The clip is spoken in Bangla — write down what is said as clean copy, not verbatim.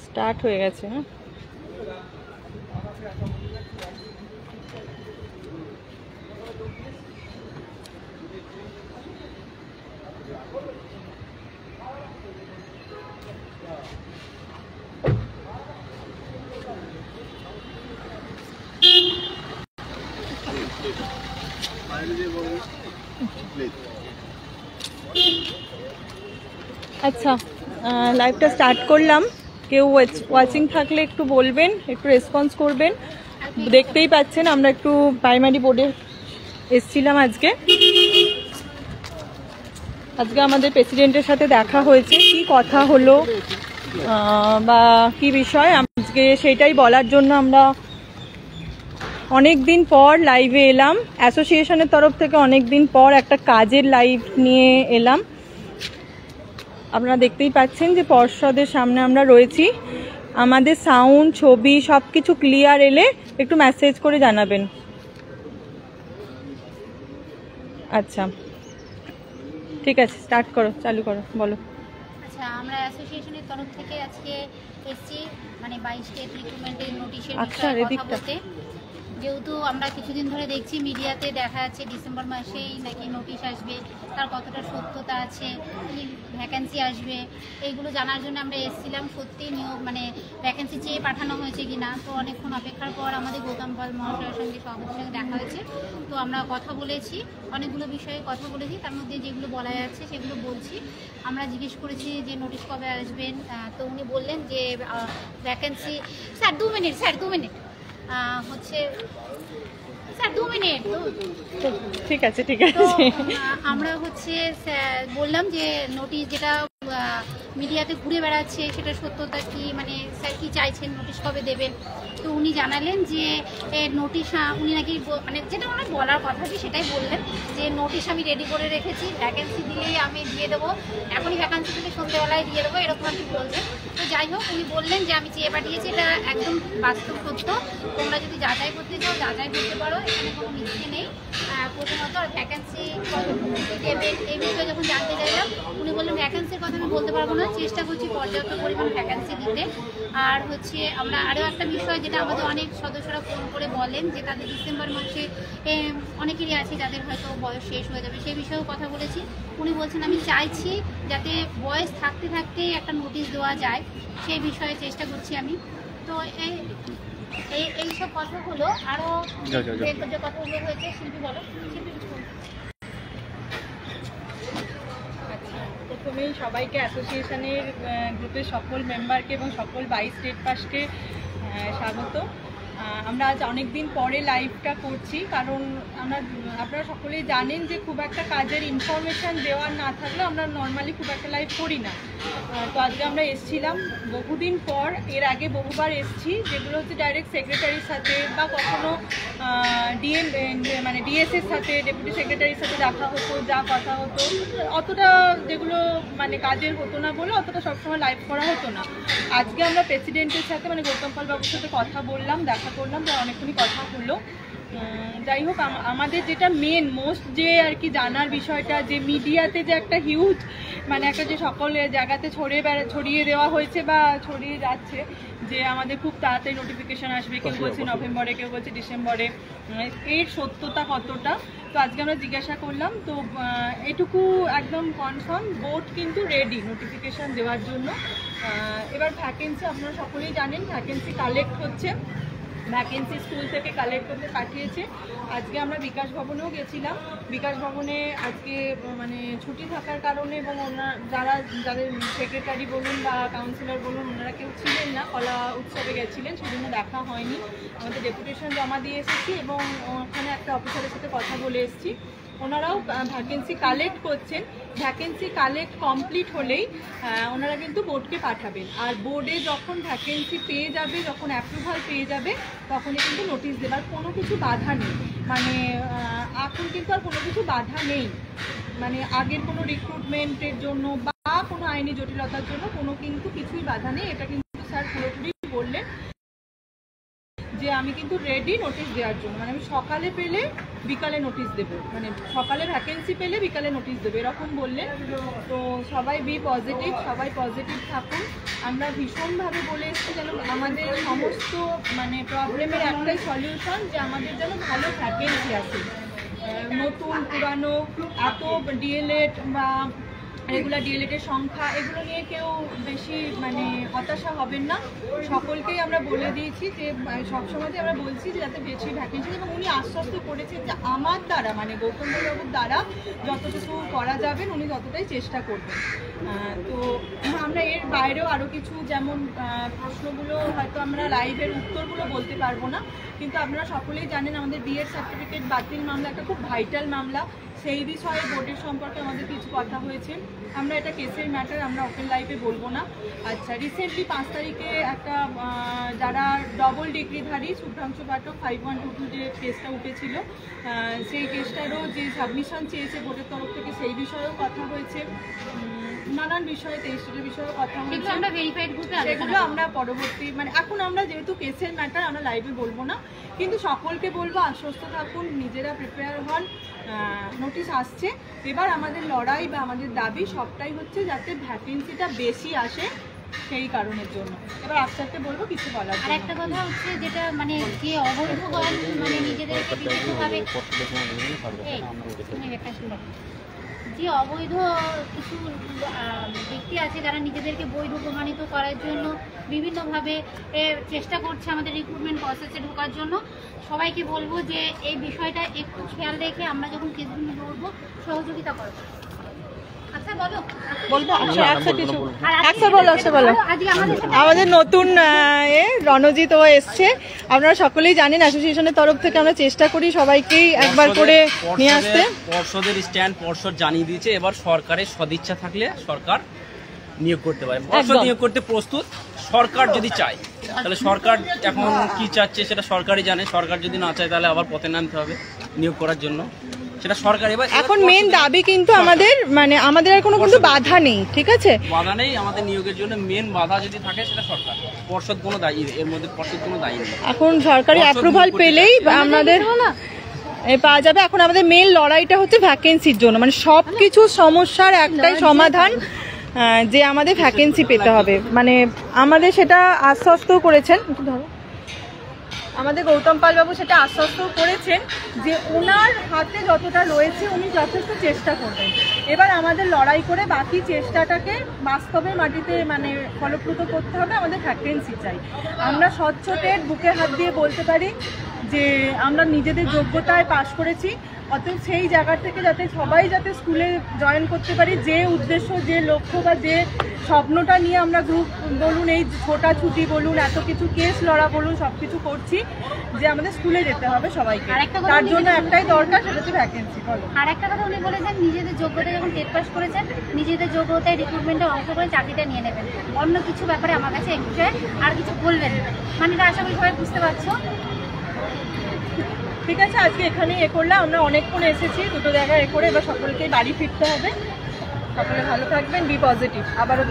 স্টার্ট হয়ে গেছে। হ্যাঁ, আচ্ছা লাইভটা স্টার্ট করলাম। কেউ ওয়াচিং থাকলে একটু বলবেন, একটু রেসপন্স করবেন। দেখতেই পাচ্ছেন আমরা একটু প্রাইমারি বোর্ডে এসছিলাম আজকে। আমাদের প্রেসিডেন্টের সাথে দেখা হয়েছে, কি কথা হলো বা কি বিষয় আজকে সেটাই বলার জন্য আমরা অনেক দিন পর লাইভে এলাম। অ্যাসোসিয়েশনের তরফ থেকে অনেক দিন পর একটা কাজের লাইভ নিয়ে এলাম। আপনারা দেখতেই পাচ্ছেন যে পর্ষদের সামনে আমরা রয়েছি। আমাদের সাউন্ড, ছবি সব কিছু ক্লিয়ার এলে একটু মেসেজ করে জানাবেন। আচ্ছা ঠিক আছে, স্টার্ট করো, চালু করো, বলো। আচ্ছা, আমরা অ্যাসোসিয়েশনের তরফ থেকে আজকে এসেছি মানে 22 স্টেট রিক্রুটমেন্টের নোটিশের বিষয়ে কথা বলতে। যেহেতু আমরা কিছুদিন ধরে দেখছি মিডিয়াতে দেখা যাচ্ছে ডিসেম্বর মাসেই নাকি নোটিশ আসবে, তার কতটা সত্যতা আছে, কি ভ্যাকেন্সি আসবে, এইগুলো জানার জন্য আমরা এসেছিলাম। সত্যি নিয়োগ মানে ভ্যাকেন্সি চেয়ে পাঠানো হয়েছে কি না। তো অনেকক্ষণ অপেক্ষার পর আমাদের গৌতম পাল মহাশয়ের সঙ্গে সভাপতির সঙ্গে দেখা হয়েছে। তো আমরা কথা বলেছি, অনেকগুলো বিষয়ে কথা বলেছি। তার মধ্যে যেগুলো বলা যাচ্ছে সেগুলো বলছি। আমরা জিজ্ঞেস করেছি যে নোটিশ কবে আসবেন, তো উনি বললেন যে ভ্যাকেন্সি স্যার 2 মিনিট হচ্ছে স্যার 2 মিনিট। ঠিক আছে ঠিক আছে। আমরা হচ্ছে বললাম যে নোটিশ যেটা মিডিয়াতে ঘুরে বেড়াচ্ছে সেটা সত্যতা কি, মানে স্যার কি চাইছেন, নোটিশ কবে দেবেন। তো উনি জানালেন যে নোটিশ উনি নাকি মানে যেটা ওনার বলার কথা যে সেটাই বললেন যে নোটিশ আমি রেডি করে রেখেছি, ভ্যাকেন্সি দিলেই আমি দিয়ে দেবো, এখনই ভ্যাকেন্সি দিলে সন্ধ্যেবেলায় দিয়ে দেবো, এরকম আর কি বলছেন। তো যাই হোক, উনি বললেন যে আমি চেয়ে পাঠিয়েছি, এটা একদম বাস্তব সত্য, তোমরা যদি যাচাই করতে চাও যাচাই করতে পারো, এখানে কোনো মিথ্যে নেই। প্রথমত ভ্যাকেন্সি দেবেন এই বিষয়ে যখন জানতে চাইলাম, উনি বললেন ভ্যাকেন্সির কথা আমি বলতে পারবো না, চেষ্টা করছি পর্যাপ্ত পরিমাণ ভ্যাকেন্সি দিতে। আর হচ্ছে আমরা আরও একটা বিষয় যেটা আমাদের অনেক সদস্যরা ফোন করে বলেন যে তাদের ডিসেম্বর মাসে অনেকেরই আছে যাদের হয়তো বয়স শেষ হয়ে যাবে, সেই বিষয়েও কথা বলেছি। উনি বলছেন আমি চাইছি যাতে বয়স থাকতে থাকতে একটা নোটিশ দেওয়া যায়, সেই বিষয়ে চেষ্টা করছি আমি। তো এইসব কথাগুলো আরও যে কথাগুলো হয়েছে, শিল্পী বলো, শিল্পী কিছু বলো। প্রথমেই সবাইকে অ্যাসোসিয়েশনের গ্রুপের সকল মেম্বারকে এবং সকল 22 স্টেট পাসকে স্বাগত। আমরা আজ অনেক দিন পরে লাইভটা করছি, কারণ আপনারা সকলেই জানেন যে খুব একটা কাজের ইনফরমেশান দেওয়ার না থাকলে আমরা নর্মালি খুব একটা লাইভ করি না। তো আজকে আমরা এসেছিলাম বহুদিন পর, এর আগে বহুবার এসেছি, যেগুলো হচ্ছে ডাইরেক্ট সেক্রেটারির সাথে বা কখনো মানে ডিএসের সাথে, ডেপুটি সেক্রেটারির সাথে দেখা হতো, যা কথা হতো, অতটা যেগুলো মানে কাজের হতো না বলে অতটা সবসময় লাইভ করা হতো না। আজকে আমরা প্রেসিডেন্টের সাথে মানে গৌতম পাল বাবুর সাথে কথা বললাম, দেখা করলাম, তো অনেকক্ষণই কথা হলো। যাই হোক, আমাদের যেটা মেন মোস্ট যে আর কি জানার বিষয়টা, যে মিডিয়াতে যে একটা হিউজ মানে একটা যে সকল জায়গাতে ছড়িয়ে দেওয়া হয়েছে বা ছড়িয়ে যাচ্ছে যে আমাদের খুব তাড়াতাড়ি নোটিফিকেশান আসবে, কেউ বলছে নভেম্বরে, কেউ বলছে ডিসেম্বরে, এর সত্যতা কতটা। তো আজকে আমরা জিজ্ঞাসা করলাম, তো এটুকু একদম কনফার্ম, বোর্ড কিন্তু রেডি নোটিফিকেশান দেওয়ার জন্য। এবার ভ্যাকেন্সি আপনারা সকলেই জানেন, ভ্যাকেন্সি কালেক্ট হচ্ছে, ভ্যাকেন্সি স্কুল থেকে কালেক্ট করতে পাঠিয়েছে। আজকে আমরা বিকাশ ভবনেও গেছিলাম। বিকাশ ভবনে আজকে মানে ছুটি থাকার কারণে এবং যাদের সেক্রেটারি বলুন বা কাউন্সিলর বলুন, ওনারা কেউ ছিলেন না, কলা উৎসবে গেছিলেন, সেজন্য দেখা হয়নি। আমাদের ডেপুটেশন জমা দিয়ে এসেছি এবং ওখানে একটা অফিসারের সাথে কথা বলে এসেছি। ওনারাও ভ্যাকেন্সি কালেক্ট করছেন। ভ্যাকেন্সি কালেক্ট কমপ্লিট হলেই ওনারা কিন্তু বোর্ডকে পাঠাবেন। আর বোর্ডে যখন ভ্যাকেন্সি পেয়ে যাবে, যখন অ্যাপ্রুভাল পেয়ে যাবে, তখনই কিন্তু নোটিশ দেবার কোনো কিছু বাধা নেই। মানে এখন কিন্তু আর কোনো কিছু বাধা নেই, মানে আগের কোনো রিক্রুটমেন্টের জন্য বা কোনো আইনি জটিলতার জন্য কোনো কিন্তু কিছুই বাধা নেই। এটা কিন্তু স্যার পুরোপুরি বললেন যে আমি কিন্তু রেডি নোটিশ দেওয়ার জন্য, মানে আমি সকালে পেলে বিকালে নোটিশ দেবো, মানে সকালে ভ্যাকেন্সি পেলে বিকালে নোটিশ দেবো এরকম বললেন। তো সবাই বি পজিটিভ, সবাই পজিটিভ থাকুন। আমরা ভীষণভাবে বলে এসেছি যেন আমাদের সমস্ত মানে প্রবলেমের একটাই সলিউশন, যে আমাদের যেন ভালো ভ্যাকেন্সি আসে। নতুন পুরানো এত ডিএলএড বা রেগুলার ডিএলএডের সংখ্যা এগুলো নিয়ে কেউ বেশি মানে হতাশা হবেন না। সকলকেই আমরা বলে দিয়েছি যে সবসময় আমরা বলছি যে যাতে বেশি ভ্যাকেন্সি, এবং উনি আশ্বস্ত করেছেন যে আমার দ্বারা মানে গৌতম বাবুর দ্বারা যতটুকু করা যাবেন উনি ততটাই চেষ্টা করবেন। তো আমরা এর বাইরেও আরও কিছু যেমন প্রশ্নগুলো হয়তো আমরা লাইভের উত্তরগুলো বলতে পারবো না, কিন্তু আপনারা সকলেই জানেন আমাদের বিএড সার্টিফিকেট বাতিল মামলা একটা খুব ভাইটাল মামলা, সেই বিষয়ে বোর্ডের সম্পর্কে আমাদের কিছু কথা হয়েছে। আমরা এটা কেসের ম্যাটার, আমরা ওপেন লাইভে বলবো না। আচ্ছা, রিসেন্টলি 5 তারিখে একটা যারা ডবল ডিগ্রিধারী শুভ্রাংশু পাঠক 5122 যে কেসটা উঠেছিল, সেই কেসটারও যে সাবমিশন চেয়েছে বোর্ডের তরফ থেকে সেই বিষয়েও কথা হয়েছে। নানান বিষয়ে 23টা বিষয়েও কথা হয়েছে, সেগুলো আমরা পরবর্তী মানে এখন আমরা যেহেতু কেসের ম্যাটার আমরা লাইভে বলবো না, কিন্তু সকলকে বলবো আশ্বস্ত থাকুন, নিজেরা প্রিপেয়ার হন। নোটিশ আসছে, এবার আমাদের লড়াই বা আমাদের দাবি সবটাই হচ্ছে যাতে ভ্যাকেন্সিটা বেশি আসে, সেই কারণের জন্য। এবার আজকে বলবো কিছু বলার। আর একটা কথা হচ্ছে যেটা মানে যে অবৈধ মানে নিজেদেরকে বিভিন্নভাবে যে অবৈধ কিছু ব্যক্তি আছে যারা নিজেদেরকে বৈধ প্রমাণিত করার জন্য বিভিন্নভাবে চেষ্টা করছে আমাদের রিক্রুটমেন্ট প্রসেসে ঢোকার জন্য, সবাইকে বলবো যে এই বিষয়টা একটু খেয়াল রেখে আমরা যখন কেসগুলো লড়বো সহযোগিতা করবো। আমাদের নতুন রণজিৎ ও এসছে, আপনারা সকলেই জানেন অ্যাসোসিয়েশনের তরফ থেকে আমরা চেষ্টা করি সবাইকেই একবার করে নিয়ে আসতে। পর্ষদের স্ট্যান্ড পর্ষদ জানিয়ে দিয়েছে, এবার সরকারের সদিচ্ছা থাকলে সরকার নিয়োগ করতে পারে। পর্ষদ নিয়োগ করতে প্রস্তুত, সরকার যদি চায় তাহলে সরকার এখন কি চাচ্ছে সেটা সরকারই জানে। সরকার যদি না চায় তাহলে আবার পথে নামতে হবে নিয়োগ করার জন্য, সেটা সরকার। এবার এখন মেন দাবি কিন্তু আমাদের মানে আমাদের আর কোনো কিন্তু বাধা নেই, ঠিক আছে, বাধা নেই আমাদের নিয়োগের জন্য। মেন বাধা যদি থাকে সেটা সরকার, পর্ষদ কোনো দায়ী, এর মধ্যে পর্ষদ কোনো দায়ী নেই। এখন সরকারি অ্যাপ্রুভাল পেলেই আমাদের পাওয়া যাবে। এখন আমাদের মেন লড়াইটা হচ্ছে ভ্যাকেন্সির জন্য, মানে সবকিছু সমস্যার একটাই সমাধান যে আমাদের ভ্যাকেন্সি পেতে হবে। মানে আমাদের সেটা আশ্বস্ত করেছেন আমাদের গৌতম পাল বাবু, সেটা আশ্বস্ত করেছেন যে ওনার হাতে যতটা রয়েছে উনি যথেষ্ট চেষ্টা করবেন। এবার আমাদের লড়াই করে বাকি চেষ্টাটাকে বাস্তবে মাটিতে মানে ফলপ্রসূ করতে হবে। আমাদের ভ্যাকেন্সি চাই। আমরা স্বচ্ছতের বুকে হাত দিয়ে বলতে পারি যে আমরা নিজেদের যোগ্যতায় পাশ করেছি, অতএব সেই জায়গা থেকে যাতে সবাই যাতে স্কুলে জয়েন করতে পারি, যে উদ্দেশ্য যে লক্ষ্য বা যে স্বপ্নটা নিয়ে আমরা গ্রুপ বলুন, এই ছোটাছুটি বলুন, এত কিছু কেস লড়া বলুন, সব কিছু করছি যে আমাদের স্কুলে যেতে হবে সবাইকে। তার জন্য একটাই দরকার, সেটা হচ্ছে ভ্যাকেন্সি। আর একটা কথা উনি বলেছেন নিজেদের যোগ্যতায় যখন টেট পাস করেছেন নিজেদের যোগ্যতায় রিক্রুটমেন্টে অংশ করে চাকরিটা নিয়ে নেবেন, অন্য কিছু ব্যাপারে আমার কাছে এই বিষয়ে আর কিছু বলবেন না। মানে এটা আশা করি সবাই বুঝতে পারছো। ঠিক আছে, আজকে এখানে করলাম, আমরা অনেকক্ষণ এসেছি, দুটো জায়গায় করে এবার সকলকে বাড়ি ফিরতে হবে। সকলে ভালো থাকবেন, বি পজিটিভ। আবারও